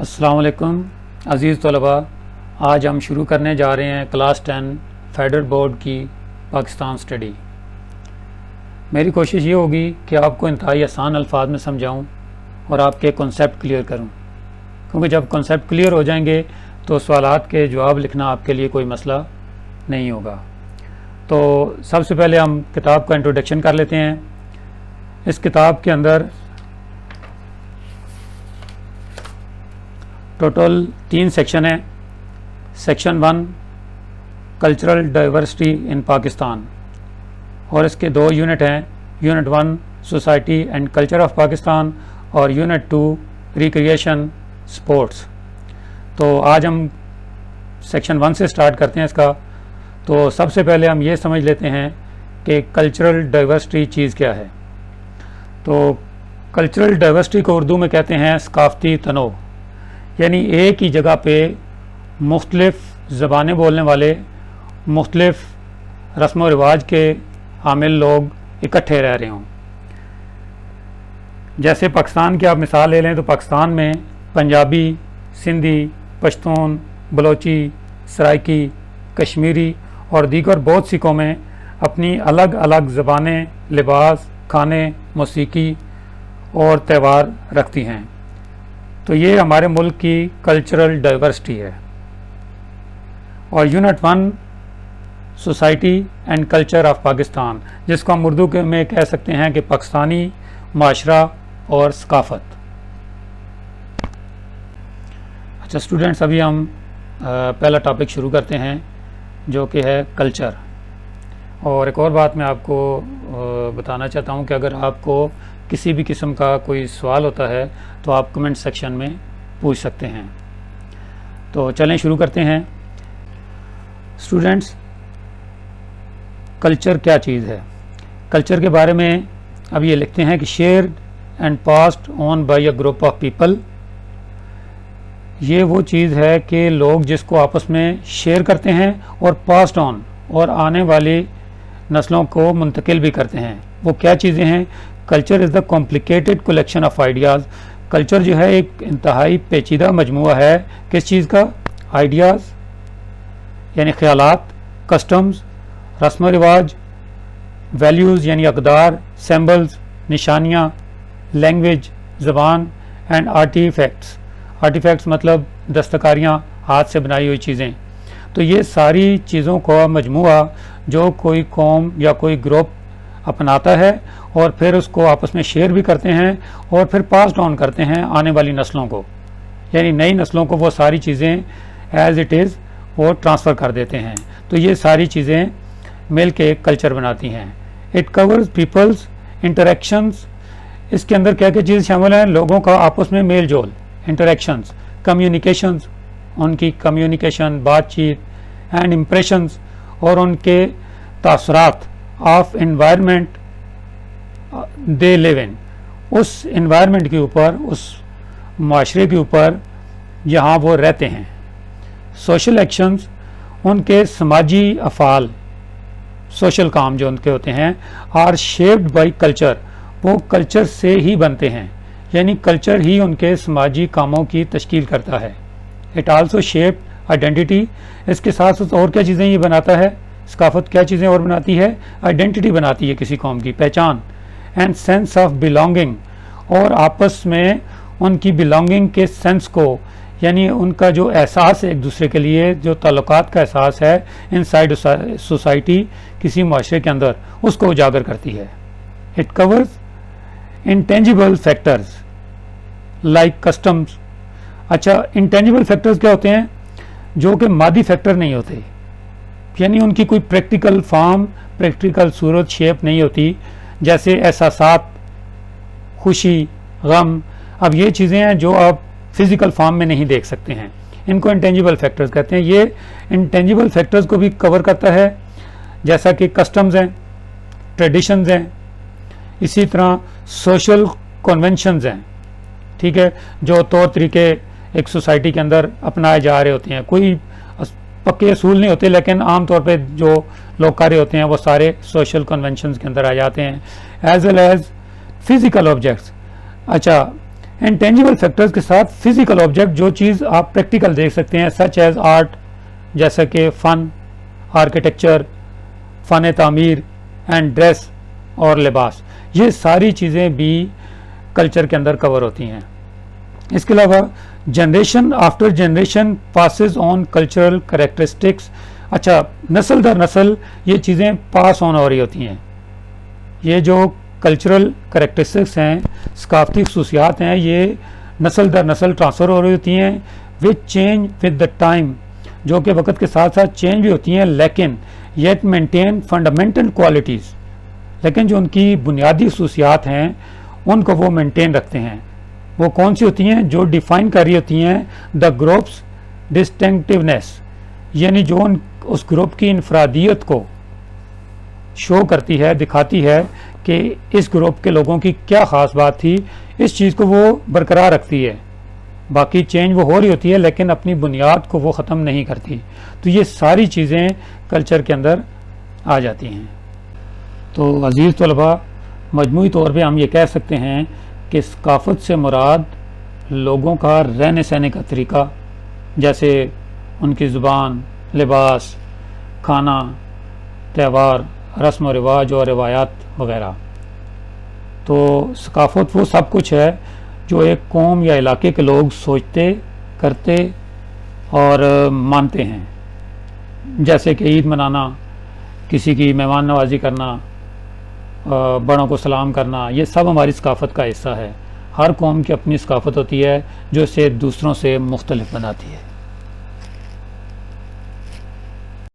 अस्सलाम वालेकुम अज़ीज़ तलबा। आज हम शुरू करने जा रहे हैं क्लास 10 फेडरल बोर्ड की पाकिस्तान स्टडी। मेरी कोशिश ये होगी कि आपको इंतहाई आसान अल्फाज में समझाऊं और आपके कॉन्सेप्ट क्लियर करूं, क्योंकि जब कॉन्सेप्ट क्लियर हो जाएंगे तो सवालात के जवाब लिखना आपके लिए कोई मसला नहीं होगा। तो सबसे पहले हम किताब का इंट्रोडक्शन कर लेते हैं। इस किताब के अंदर टोटल 3 सेक्शन है। Section 1 cultural diversity in Pakistan, और इसके 2 यूनिट हैं। Unit 1 society and culture of Pakistan और यूनिट 2 रिक्रिएशन स्पोर्ट्स। तो आज हम सेक्शन 1 से स्टार्ट करते हैं इसका। तो सबसे पहले हम ये समझ लेते हैं कि कल्चरल डाइवर्सिटी चीज़ क्या है। तो कल्चरल डाइवर्सिटी को उर्दू में कहते हैं सकाफ़ती तनोव, यानी एक ही जगह पे मुख्तलिफ़ ज़बानें बोलने वाले, मुख्तलिफ़ रस्म व रिवाज के हामिल लोग इकट्ठे रह रहे हों। जैसे पाकिस्तान की आप मिसाल ले लें तो पाकिस्तान में पंजाबी, सिंधी, पश्तून, बलोची, सराइकी, कश्मीरी और दीगर बहुत सी कौमें अपनी अलग अलग ज़बानें, लिबास, खाने, मौसीकी और त्यौहार रखती हैं। तो ये हमारे मुल्क की कल्चरल डाइवर्सिटी है। और unit 1 society and culture of Pakistan, जिसको हम उर्दू में कह सकते हैं कि पाकिस्तानी माशरा और सकाफ़त। अच्छा स्टूडेंट्स, अभी हम पहला टॉपिक शुरू करते हैं जो कि है कल्चर। और एक और बात मैं आपको बताना चाहता हूँ कि अगर आपको किसी भी किस्म का कोई सवाल होता है तो आप कमेंट सेक्शन में पूछ सकते हैं। तो चलें शुरू करते हैं। स्टूडेंट्स, कल्चर क्या चीज़ है? कल्चर के बारे में अब ये लिखते हैं कि shared and passed on by a group of people. ये वो चीज़ है कि लोग जिसको आपस में शेयर करते हैं और पास्ड ऑन, और आने वाली नस्लों को मुंतकिल भी करते हैं। वो क्या चीज़ें हैं? Culture is the complicated collection of ideas. Culture जो है एक इंतहाई पेचीदा मजमुआ है किस चीज़ का? आइडियाज़ यानी ख्यालात, कस्टम्स, रस्म रिवाज, वैल्यूज़ यानी अक़दार, सिंबल्स निशानियाँ, लैंग्वेज ज़बान, एंड आर्टिफैक्ट्स। आर्टिफैक्ट्स मतलब दस्तकारियाँ, हाथ से बनाई हुई चीज़ें। तो ये सारी चीज़ों का मजमुआ जो कोई कौम या कोई ग्रुप अपनाता है और फिर उसको आपस में शेयर भी करते हैं और फिर पास ऑन करते हैं आने वाली नस्लों को, यानी नई नस्लों को वो सारी चीज़ें एज इट इज़ वो ट्रांसफ़र कर देते हैं। तो ये सारी चीज़ें मिल के एक कल्चर बनाती हैं। It covers people's interactions. इसके अंदर क्या क्या चीज़ें शामिल हैं? लोगों का आपस में मेल जोल, इंटरेक्शंस, कम्युनिकेशंस, उनकी कम्युनिकेशन, बातचीत, एंड इम्प्रेशंस, और उनके तासरात of environment they live in. उस एनवायरनमेंट के ऊपर, उस माशरे के ऊपर जहाँ वो रहते हैं। सोशल एक्शंस, उनके समाजी अफ़ाल, सोशल काम जो उनके होते हैं, आर शेप्ड बाय कल्चर। वो कल्चर से ही बनते हैं, यानी कल्चर ही उनके समाजी कामों की तश्कील करता है। It also shaped identity. इसके साथ साथ और क्या चीज़ें ये बनाता है? सकाफत क्या चीज़ें और बनाती है? आइडेंटिटी बनाती है किसी कौम की, पहचान, एंड सेंस ऑफ बिलोंगिंग, और आपस में उनकी बिलोंगिंग के सेंस को, यानी उनका जो एहसास है एक दूसरे के लिए, जो ताल्लुकात का एहसास है इनसाइड सोसाइटी, किसी माशरे के अंदर, उसको उजागर करती है। It covers intangible factors like customs. अच्छा, इंटेंजिबल फैक्टर्स क्या होते हैं? जो कि मादी फैक्टर नहीं होते, यानी उनकी कोई प्रैक्टिकल फॉर्म, प्रैक्टिकल सूरत, शेप नहीं होती, जैसे एहसासात, खुशी, गम। अब ये चीज़ें हैं जो आप फिज़िकल फॉर्म में नहीं देख सकते हैं, इनको इंटेंजिबल फैक्टर्स कहते हैं। ये इंटेंजिबल फैक्टर्स को भी कवर करता है, जैसा कि कस्टम्स हैं, ट्रेडिशंस हैं, इसी तरह सोशल कन्वेंशंस हैं, ठीक है, जो तौर तरीके एक सोसाइटी के अंदर अपनाए जा रहे होते हैं। कोई पक्के असूल नहीं होते, लेकिन आम तौर पे जो लोग कार्य होते हैं वो सारे सोशल कन्वेंशंस के अंदर आ जाते हैं। As well as physical objects. अच्छा, इंटेंजिबल फैक्टर्स के साथ फिजिकल ऑब्जेक्ट, जो चीज़ आप प्रैक्टिकल देख सकते हैं, सच एज आर्ट, जैसा कि फ़न, आर्किटेक्चर, फ़न तामीर एंड ड्रेस और लिबास, ये सारी चीज़ें भी कल्चर के अंदर कवर होती हैं। इसके अलावा generation after generation passes on cultural characteristics. अच्छा, नस्ल दर नस्ल ये चीज़ें पास ऑन हो रही होती हैं। ये जो कल्चरल करेक्टरिस्टिक्स हैं, सकाफती खसूसियात हैं, ये नस्ल दर नस्ल ट्रांसफ़र हो रही होती हैं with change with the time, जो कि वक्त के साथ साथ चेंज भी होती हैं, लेकिन येट मेंटेन फंडामेंटल क्वालिटीज़, लेकिन जो उनकी बुनियादी खसूसियात हैं उनको वो मेंटेन रखते हैं। वो कौन सी होती हैं? जो डिफ़ाइन कर रही होती हैं द ग्रुप्स डिस्टिंक्टिवनेस, यानी जो उस ग्रुप की इनफरादियत को शो करती है, दिखाती है कि इस ग्रुप के लोगों की क्या ख़ास बात थी, इस चीज़ को वो बरकरार रखती है। बाकी चेंज वो हो रही होती है लेकिन अपनी बुनियाद को वो ख़त्म नहीं करती। तो ये सारी चीज़ें कल्चर के अंदर आ जाती हैं। तो अज़ीज़ तलबा, मजमूई तौर पे हम ये कह सकते हैं कि सकाफ़त से मुराद लोगों का रहने सहने का तरीका, जैसे उनकी ज़ुबान, लिबास, खाना, त्यौहार, रस्म व रिवाज और रिवायात वगैरह। तो सकाफ़त वो सब कुछ है जो एक कौम या इलाके के लोग सोचते, करते और मानते हैं, जैसे कि ईद मनाना, किसी की मेहमान नवाजी करना, बड़ों को सलाम करना, ये सब हमारी सकाफ़त का हिस्सा है। हर कौम की अपनी सकाफ़त होती है जो इसे दूसरों से मुख्तलिफ बनाती है।